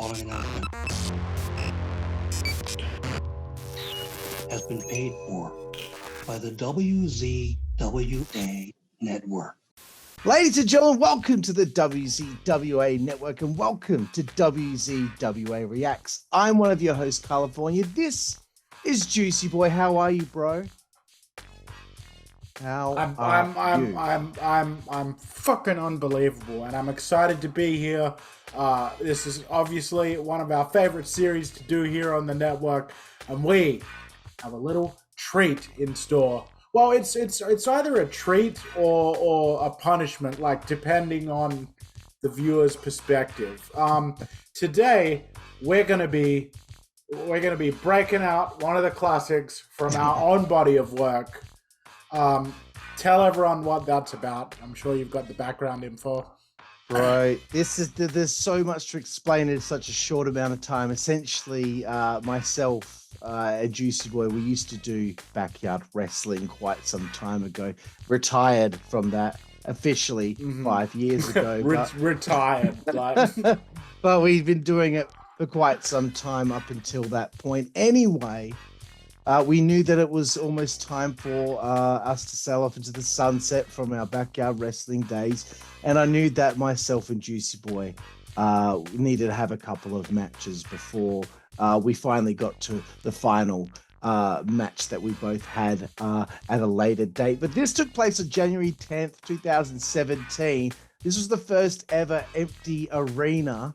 following announcement has been paid for by the WZWA Network. Ladies and gentlemen, welcome to the WZWA Network and welcome to WZWA Reacts. I'm one of your hosts, Karlifornia. This is Jooseyboy. How are you, bro? I'm fucking unbelievable, and I'm excited to be here. This is obviously one of our favorite series to do here on the network, and we have a little treat in store. Well, it's either a treat or a punishment, like depending on the viewer's perspective. Today we're gonna be breaking out one of the classics from our own body of work. Tell everyone what that's about. I'm sure you've got the background info. Right. There's so much to explain in such a short amount of time. Essentially, myself and Jooseyboy, we used to do backyard wrestling quite some time ago. Retired from that officially 5 years ago. Retired. Like. But we've been doing it for quite some time up until that point. Anyway, we knew that it was almost time for us to sail off into the sunset from our backyard wrestling days. And I knew that myself and Jooseyboy needed to have a couple of matches before we finally got to the final match that we both had at a later date. But this took place on January 10th, 2017. This was the first ever empty arena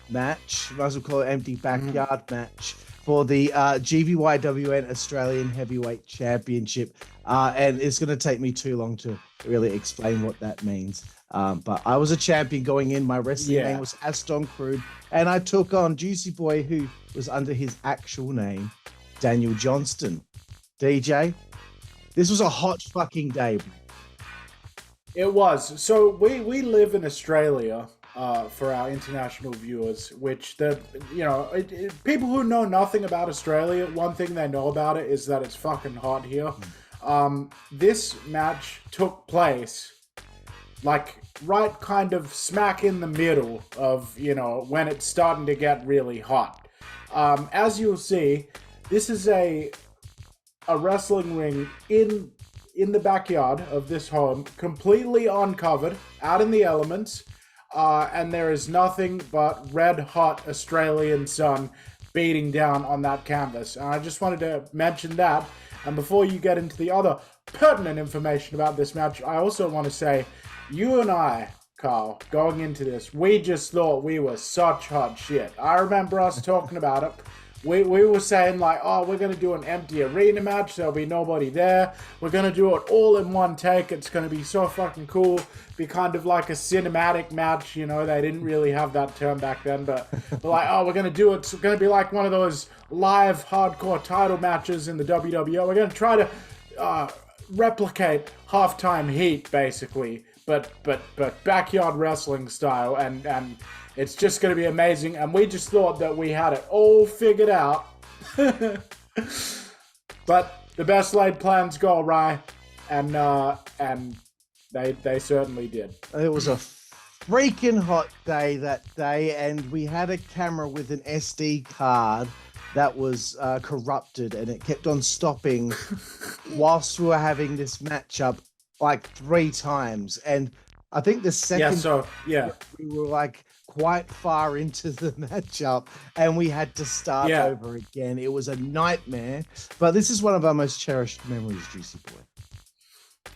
match, might as well call it empty backyard match, for the GBYWN Australian Heavyweight Championship. And it's going to take me too long to really explain what that means. But I was a champion going in. My wrestling name was Aston Crude. And I took on Jooseyboy, who was under his actual name, Daniel Johnston. DJ, this was a hot fucking day. It was. So we live in Australia. For our international viewers, which people who know nothing about Australia, one thing they know about it is that it's fucking hot here. This match took place like right kind of smack in the middle of, when it's starting to get really hot. As you'll see, this is a wrestling ring in the backyard of this home, completely uncovered, out in the elements. And there is nothing but red hot Australian sun beating down on that canvas. And I just wanted to mention that. And before you get into the other pertinent information about this match, I also want to say, you and I, Carl, going into this, we just thought we were such hot shit. I remember us talking about it. We were saying like, oh, we're going to do an empty arena match. There'll be nobody there. We're going to do it all in one take. It's going to be so fucking cool. Be kind of like a cinematic match. They didn't really have that term back then. But we're like, oh, we're going to do it. It's going to be like one of those live hardcore title matches in the WWO. We're going to try to replicate halftime heat, basically. But backyard wrestling style. And it's just going to be amazing, and we just thought that we had it all figured out. But the best laid plans go awry, and they certainly did. It was a freaking hot day that day, and we had a camera with an SD card that was corrupted, and it kept on stopping whilst we were having this matchup like 3 times. And I think the second we were like quite far into the matchup and we had to start over again. It was a nightmare, but this is one of our most cherished memories, Jooseyboy.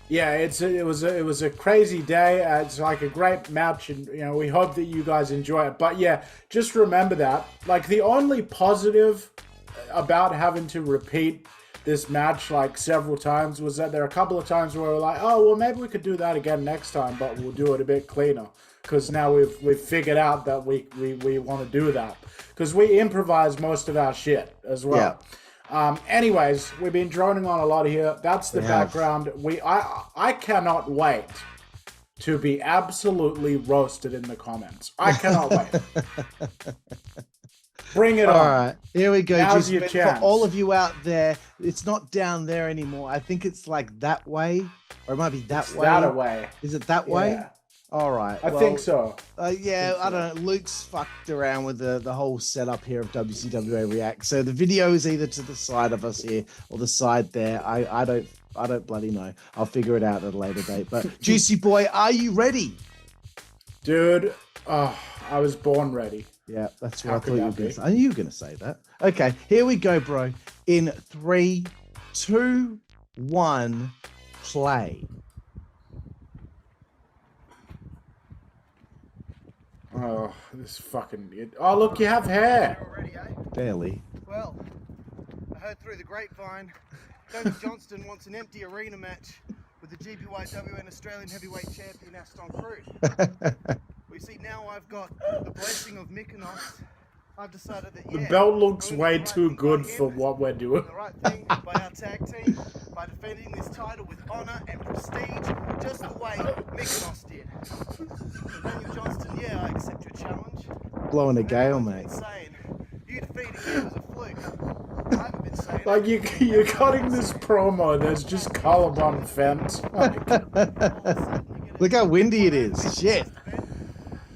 Yeah, it was a crazy day. It's like a great match, and we hope that you guys enjoy it. But yeah, just remember that like the only positive about having to repeat this match like several times was that there are a couple of times where we're like, oh well, maybe we could do that again next time, but we'll do it a bit cleaner. Because now we've figured out that we want to do that. Because we improvise most of our shit as well. Yeah. Anyways, we've been droning on a lot here. That's the background. I cannot wait to be absolutely roasted in the comments. I cannot wait. Bring it on. All right, here we go. Now's your chance. For all of you out there, it's not down there anymore. I think it's like that way, or it might be that way. That way. Is it that way? All right. I think so. Yeah, I don't know. Luke's fucked around with the whole setup here of WZWA React. So the video is either to the side of us here or the side there. I don't bloody know. I'll figure it out at a later date. But Joosey Boy, are you ready? Dude, I was born ready. Yeah, that's what I thought you were going to say. I knew you were going to say that. Okay, here we go, bro. In 3, 2, 1, play. Oh, this fucking... Oh, look, you have hair. Already, eh? Barely. Well, I heard through the grapevine, Daniel Johnston wants an empty arena match with the GBYW and Australian heavyweight champion Aston Creed. We see now I've got the blessing of Mykonos. I've decided that, yeah, The belt looks way too good for what we're doing. The right thing by our tag team, by defending this title with honor and prestige, just the way Mykonos did. So Daniel Johnston, yeah, I accept your challenge. Blowing a gale, mate. Saying, you defeating him was a fluke. I haven't been saying Like, you're cutting this promo, there's just collarbone fence. Look how windy it is. Shit.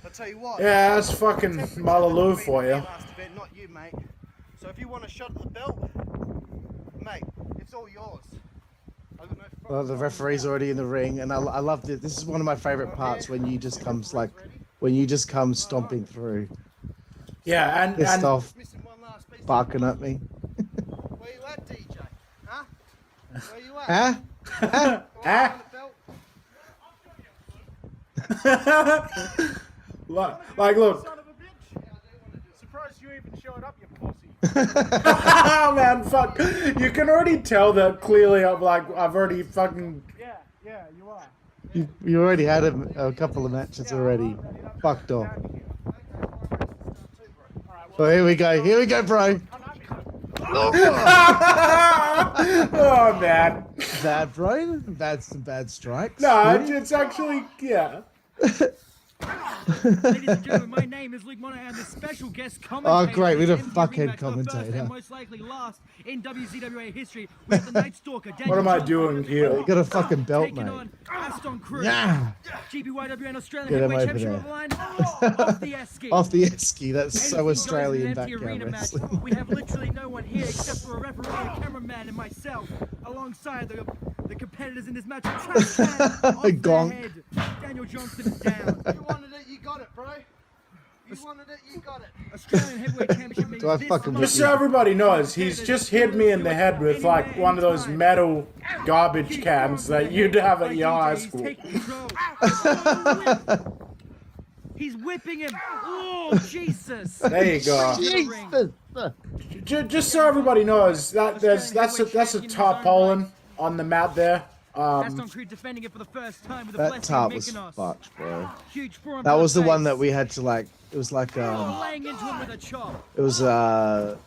I'll tell you what. Yeah, that's fucking Malaloo for you. Last event, not you, mate. So if you want a shot at the belt, mate, it's all yours. I've got no Well, the referee's already in the ring, and I loved it. This is one of my favorite parts when you just come stomping through. Yeah, and Pissed off, Missing one last piece. barking at me. Where you at, DJ? Huh? Where you at? Huh? Ah. On the belt? Like, look. Son of a bitch. Surprised you even showed up, you pussy. Man, fuck. You can already tell that clearly I've already fucking... Yeah, you are. You already had a couple of matches already. Fucked off. Well, here we go, bro. Oh, man. Bad, bro. Some bad strikes. No, it's actually, yeah. Ladies and gentlemen, my name is Luke Monet and the special guest commentator. Oh, great, we had a in the fuckhead rematch for first commentator. and most likely last in WZWA history. We have the Night Stalker. What am I doing here? You got a fucking belt, taking mate. on Aston Creed. Yeah. GBYW and Australian Get him heavyweight over championship there. on the line. Off the Esky. Off the Esky. That's And so if you Australian guys in an empty background arena match, wrestling. we have literally no one here except for a referee, a cameraman, and myself, alongside the competitors in this match. Trash can off their Gonk. head. Daniel Johnston is down. You wanted it, you got it, bro. You wanted it, you got it. Australian heavyweight championship means Do I this fucking much. Just so everybody knows, he's just hit me in the head with, like, one of those metal garbage cans that you'd have at your high school. He's whipping him. Oh, Jesus. There you go. Jesus. Just so everybody knows, that's a tarpaulin on the mat there. Aston Creed defending it for the first time with a That blessing tarp of was Mykonos. fucked, bro. Huge forearm That to was the one face. that we had to like. It was like Laying into him with a chop. it was Aston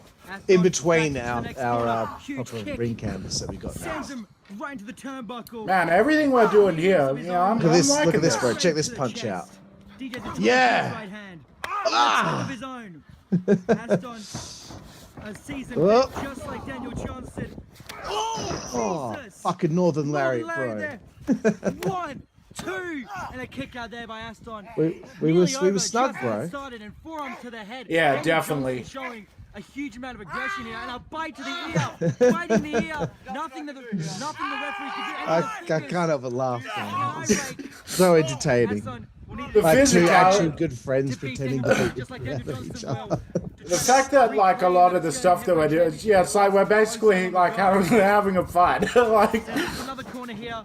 in between back to the our next our corner. Huge proper kick. ring canvas that we got. Sends him right into the turnbuckle. Man, everything we're doing here, you know, I'm Look at this! liking Look at this, this. bro. Check this To the punch chest. out. DJ did Yeah. right hand. Ah! Of his own. Aston, a seasoned Oh. vet, just like Daniel Johnston. Oh, Jesus. fucking Northern Northern Lariat, bro. there. 1, 2, and a kick out there by Aston. We Nearly were over, snug, just bro. started and forearm to the head. Yeah, Daniel definitely. Johnston showing a huge amount of aggression here, and a bite to the ear, biting the ear. Nothing the referee could do. I can't help but laugh, man. It's so entertaining. The Like two actual physicality, good friends pretending to be mad at each other. the fact that like a lot of the stuff that we're doing, yeah, it's like we're basically like having a fight. Like, Another corner here.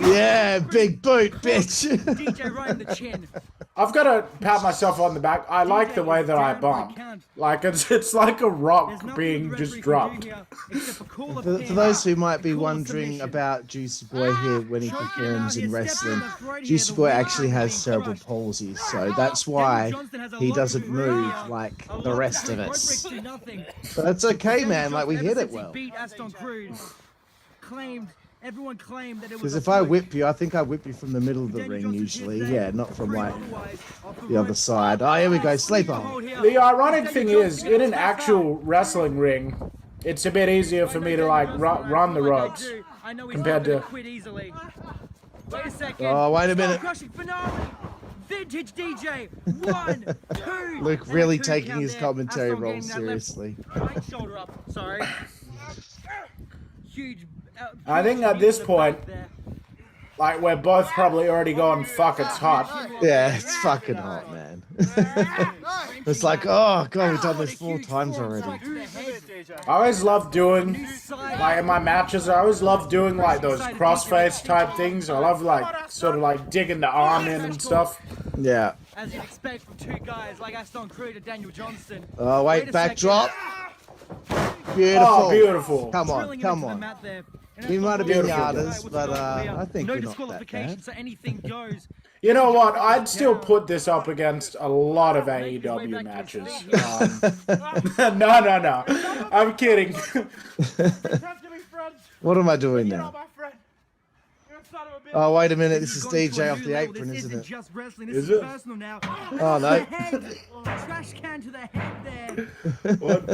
Yeah, big boot, bitch. DJ right in the chin. I've got to pat myself on the back. I like the way that I bump. Like it's like a rock being just dropped. For those who might be wondering about Joosey Boy here when he performs in wrestling, Joosey Boy actually has cerebral palsy, so that's why he doesn't move like the rest of us. But that's okay, man. Like, we hit it well. Everyone claimed that it was Because if I whip you, I think I whip you from the middle of the ring usually. Yeah, not from like the other side. Oh, here we go, sleeper. The ironic thing is, in an actual wrestling ring, it's a bit easier for me to like run the ropes compared to. Wait a second. Oh, wait a minute. Crushing finale. Vintage DJ. 1, 2. Luke And really a 2 taking count his there. commentary Aston role getting that left seriously. Right shoulder up. Sorry. Huge. I think at this point, like, we're both probably already going, fuck, it's hot. Yeah, it's fucking hot, man. It's like, oh god, we've done this 4 times already. I always love doing, like, in my matches, I always love doing, like, those crossface type things. I love, like, sort of, like, digging the arm in and stuff. Yeah. As you'd expect from 2 guys like Aston Creed and Daniel Johnston. Oh, wait, backdrop. Beautiful. Oh, beautiful. Come on, come on. We might have been yarders, but I think we're not that bad. So anything goes. You know what? I'd still put this up against a lot of AEW matches. No. I'm kidding. What am I doing now? Oh, wait a minute. This is DJ off the apron, isn't it? Just wrestling. This Is is it? personal now. Oh, no. Trash can to the head there. What?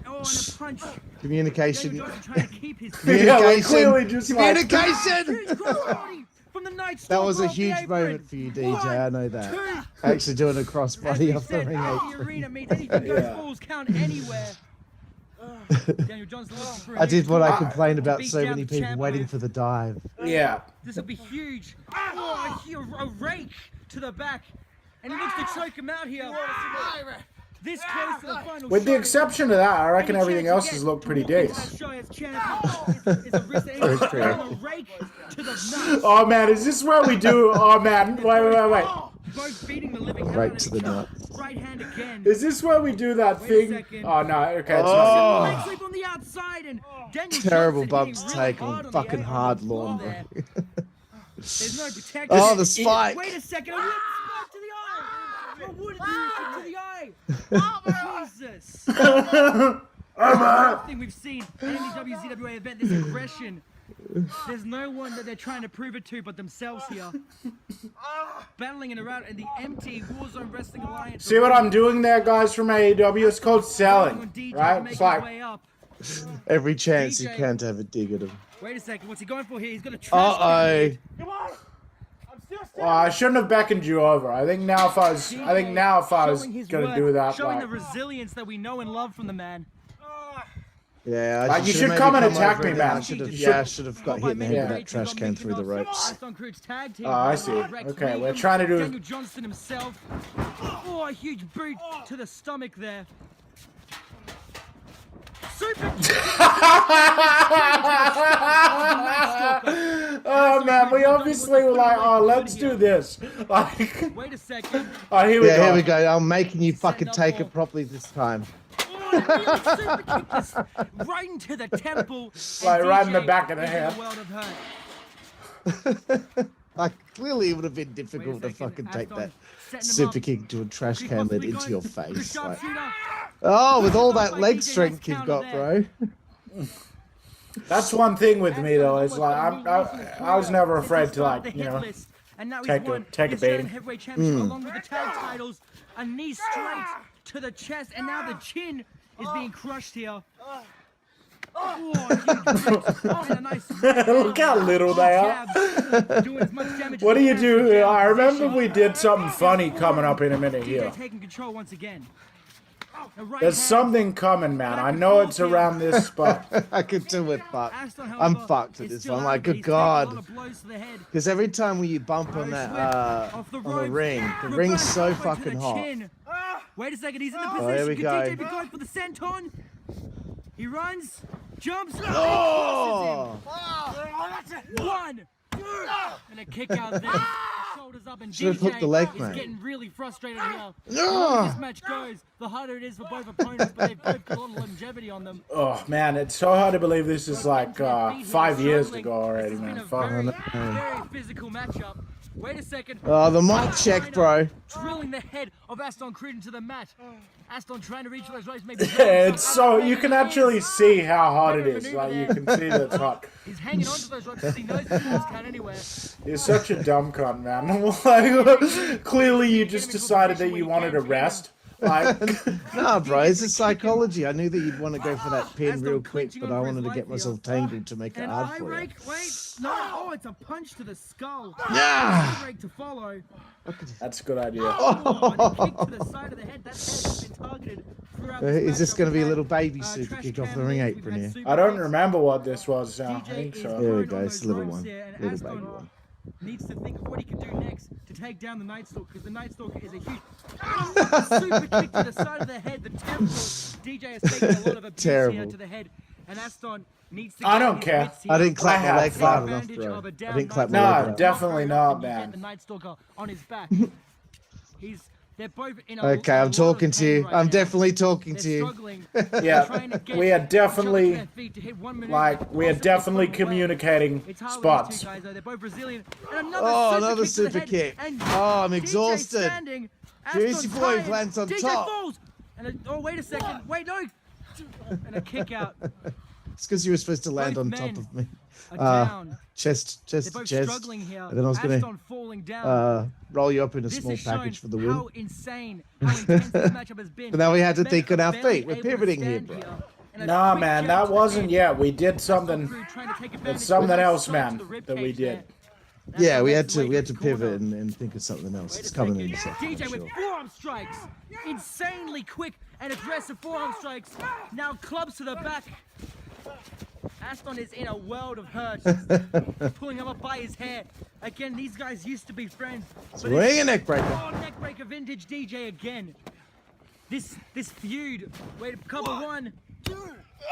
Oh, and a punch. Communication. Daniel Johnson trying to keep his Yeah, like, Communication. clearly just like... Communication! Huge crossbody from the Night That was a Stalker off the huge apron. moment for you, DJ. I know that. 2. Actually doing a As crossbody we off the said, ring the apron. arena means anything goes, Yeah. falls count anywhere. Daniel Johnson looking for a I did what I Ah. complained about Beat so down many the people champ waiting with- for the dive. Yeah. This will be huge. Oh, a rake to the back. And he looks to choke him out here. This close to the final With the shot. exception of that, I reckon Any everything chance else you has get looked to pretty walk into decent. that show as champion is a risk that he's true. throwing a rake to the nuts. Oh man, is this where we do... Oh man, wait. Both beating the living hell Right out to of the each other. nuts. Right hand again. Is this where we do that Wait a thing? second. Oh no, okay, it's not. Oh. Leg sweep on the outside and Daniel Terrible Johnson bumps hitting take really on hard the fucking air hard on the floor lawn, there. bro. There's no protection. Oh, the spike. Wait a second. A whip spike to the eye. A wood to the eye. Jesus. Everything we've seen in any WZWA event, this aggression. There's no one that they're trying to prove it to but themselves here. Battling in the empty Warzone Wrestling Alliance. See what I'm doing there, guys, from AEW? It's called selling, right? It's like... Every chance you DJ. can to have a dig at him. Wait a second. What's he going for here? He's going to trash Uh-oh. Come on. I'm still Well, I shouldn't have beckoned you over. I think now if I was gonna do that, showing like, the resilience that we know and love from the man. Yeah, I Like, you should've should maybe come and come attack over me, and man. I should have, You I should have got hit in the head with that trash can through the ropes. Aston Creed's tag team. Oh, I see. Okay, we're trying to do... Daniel Johnston himself. Oh, a huge boot to the stomach there. Super. Oh man, we obviously were like, oh, let's do this. Like, Wait a second. oh, here we Yeah, go. here we go. I'm making you fucking take it properly this time. Oh, and really super kick this right into the temple. Like, and right in the DJ back of the is in head. a world of hurt. Like, clearly it would have been Wait a difficult to second, fucking take Aston that setting him super up. kick to a trash Could he can lid possibly into go your for the face. Like, sharpshooter? oh, with all that By leg DJ, strength nice you've got, counter bro. That's one thing with me though. Is like, I was never afraid to, like, you know, and now take he's won a the beating. heavyweight championship along with the tag titles. A knee straight to the chest, and now the chin is being crushed here. Oh, and a nice Look how little they are. doing as much damage What as do he you can do? from jab I remember position. we did something funny coming up in a minute DJ here. taking control once again. A right There's hand. something coming, man. I know it's around this spot. I could do it, but Aston, I'm however, fucked at is this still one. out, Like, but good he's taken a lot God. of blows to the head. Because every time when you bump on that, Off the on the ropes. ring, the Reverse ring's so elbow to the fucking hot. chin. Wait a second, he's in the Oh, position. here we Could go. DJ be going for the senton? He runs, jumps, Oh! one, and a kick out there. Shoulders up, and Should've DJ hooked the leg, is man. getting really frustrated here. The No! longer this match goes, the harder it is for both opponents, but they've both got a lot of longevity on them. Oh man, it's so hard to believe this is like 5 years ago already, This has man. been a Fuck. very physical matchup. Wait a second. Oh, the mic check, bro. Drilling the head of Aston Creed into the mat. Aston trying to reach for those ropes, maybe. It's so you can actually see how hot it is. Like you can see that it's hot. He's hanging onto those ropes because he knows the falls count anywhere. You're such a dumb cunt, man. Like, clearly, you just decided that you wanted to rest. Like, No, bro, it's a psychology. I knew that you'd want to go for that pin Aston real quick, clinching but on I for his wanted to life get here. myself tangled to make it An hard eye for you. rake? Wait, no. Oh, it's a punch to the skull. Yeah. Eye rake to follow. that's a good idea. Oh, and a kick to the side of the head. That head has been targeted throughout this Is this matchup. going to be a We've little had, baby super trash kick off can the ring lids, we've apron had here? super I don't kicks. remember what this was. I DJ think is so. There we throwing go, on it's those a little ropes one. here, and Little Aston baby one. needs to think of what he can do next to take down the Night Stalker, because the Night Stalker is a huge super kick to the side of the head, the temple. DJ has taken a lot of abuse here Terrible. to the head, and Aston needs to I get don't his care. wits here. I didn't clap my have leg fun. loud enough, Advantage bro. of a I down didn't clap Night my No, leg Stalker. loud. definitely Very not, often you man. get the Night Stalker on his back. They're both in a Okay, in a I'm lot talking of to pain you. right I'm now. definitely talking They're to you. struggling. Yeah, trying to get we are each other to definitely their feet to hit one maneuver, like we are possibly definitely put them away. communicating It's hard with spots. these two guys, though. They're both Brazilian. And another Oh, super another kick to the super head. kick. And Oh, I'm DJ exhausted. standing. Aston's Joosey Boy tired. lands on DJ top. falls. And oh, wait a second. Wait, no. And a kick out. It's because you were supposed to land Both on top men of me. are down. Chest They're to both chest. struggling here. And then I was going Aston falling down. to roll you up in a This small has shown package for the how win. insane, how intense this matchup has been. But now we had to Men think on are our barely feet. We're able to pivoting here, stand bro. And a Nah, quick man, jab that to the wasn't head. yet. We did something. Trying to take advantage It's something of that else, side man, to the rib that we cage did. there. That's Yeah, the we next had way to corner. pivot and think of something else. Wait It's a coming second. in a second. DJ for with sure. forearm strikes. Insanely quick and aggressive forearm strikes. Now clubs to the back. Aston is in a world of hurt. Pulling him up by his hair. Again, these guys used to be friends. But Swing a neck breaker. oh, neck breaker vintage DJ again. This feud. Wait, cover one.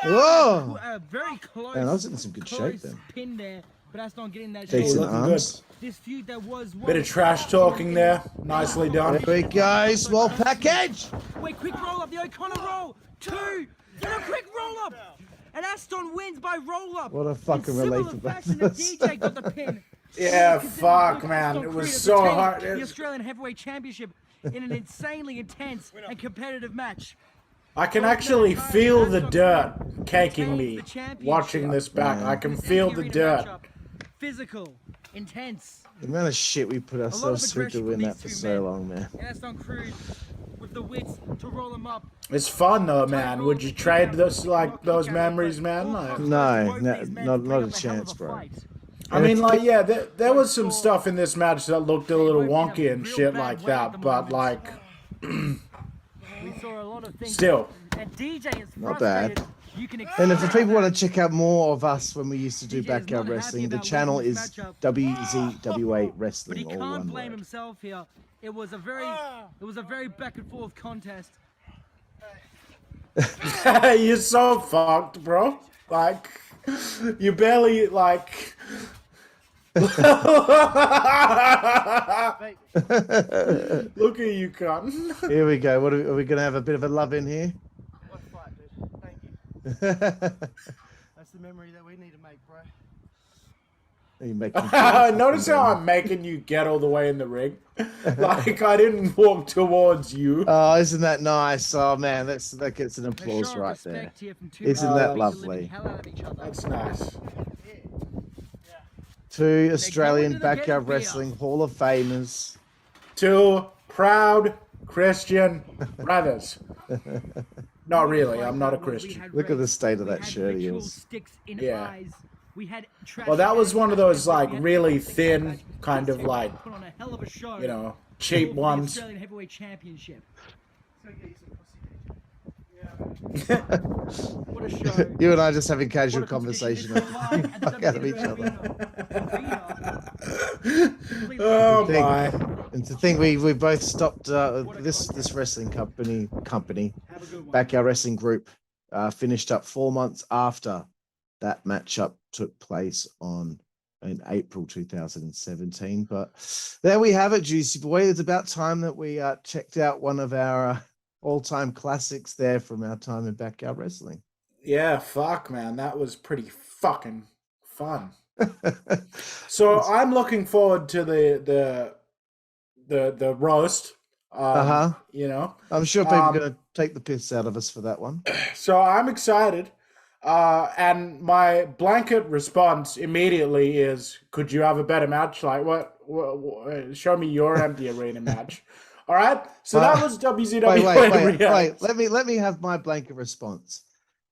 Whoa! Very close. Man, I was in some good shape close then. pin there, but Aston getting that Decent shot. looking good. arms. This feud that was Bit of trash talking there. Nicely done. There we go. Small package. Wait, quick roll up, the O'Connor roll. 2. And a quick roll up. And Aston wins by roll up. What a fucking In similar relief about fashion, the this. DJ got the pin. Yeah, Considering fuck, Aston man. It Creed was has so retained hard. The Australian Heavyweight Championship in an insanely intense and competitive match. I can actually feel the dirt caking me watching this back. I can feel the dirt. Physical, intense. The amount of shit we put ourselves through to aggression win from that these for two so men. long, man. And Aston Creed with the wits to roll him up. It's fun though, man. Would you trade this like those memories, man? Like, No, not a chance, bro. I mean, like, yeah, there was some stuff in this match that looked a little wonky and shit like that, but like, We saw a lot of things. still. And DJ is Not bad. frustrated. You can And if people want to check out more of us when we used to do DJ is backyard not happy wrestling, the about channel winning is this matchup. WZWA But Wrestling, he all can't one blame word. himself here. It was a very back and forth contest. You're so fucked, bro. Like, you barely, like... Look at you, cunt. Here we go. What are we going to have a bit of a love in here? What a fight, dude. Thank you. That's the memory that we need to make, bro. You make me Notice how I'm making you get all the way in the ring? Like, I didn't walk towards you. Oh, isn't that nice? Oh man, that gets an A applause show of right there. respect here from two Isn't men that who lovely? live the hell out of each other. That's nice. Two Australian into the backyard beer. wrestling Hall of Famers. Two proud Christian brothers. Not really, I'm not a Christian. Look at the state of We that had shirt of ritual yours. sticks in Yeah. eyes. We had trash Well, that was cans, one of trash those, cans, like, we had really things thin, like kind of, this. like, Put on a hell of a show. you know, cheap for the ones. Australian Heavyweight Championship. What a show. You and I just having casual What a competition. conversation. This is live at the Fuck out of each WZWA other. Arena. Oh Thing. my. And to think we both stopped this wrestling company Have a good one. Backyard Wrestling Group finished up 4 months after that matchup took place in April 2017. But there we have it, Joosey Boy. It's about time that we checked out one of our all-time classics there from our time in backyard wrestling. Yeah, fuck, man. That was pretty fucking fun. So I'm looking forward to the roast. You know, I'm sure people are going to take the piss out of us for that one. so I'm excited. And my blanket response immediately is, could you have a better match? Like, what show me your empty arena match. All right. So that was WZWA wait. Reacts. Let me have my blanket response.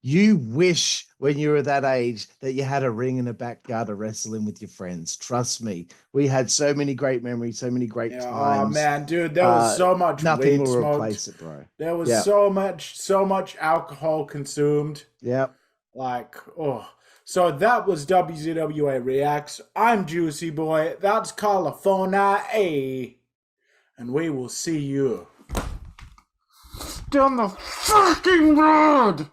You wish when you were that age that you had a ring in a backyard to wrestle in with your friends. Trust me, we had so many great memories, so many great times. Oh man, dude, there was so much nothing weed will smoked. replace it, bro. There was so much alcohol consumed. Yep. Like, oh. So that was WZWA Reacts. I'm Jooseyboy. That's Karlifornia. And we will see you down the fucking road.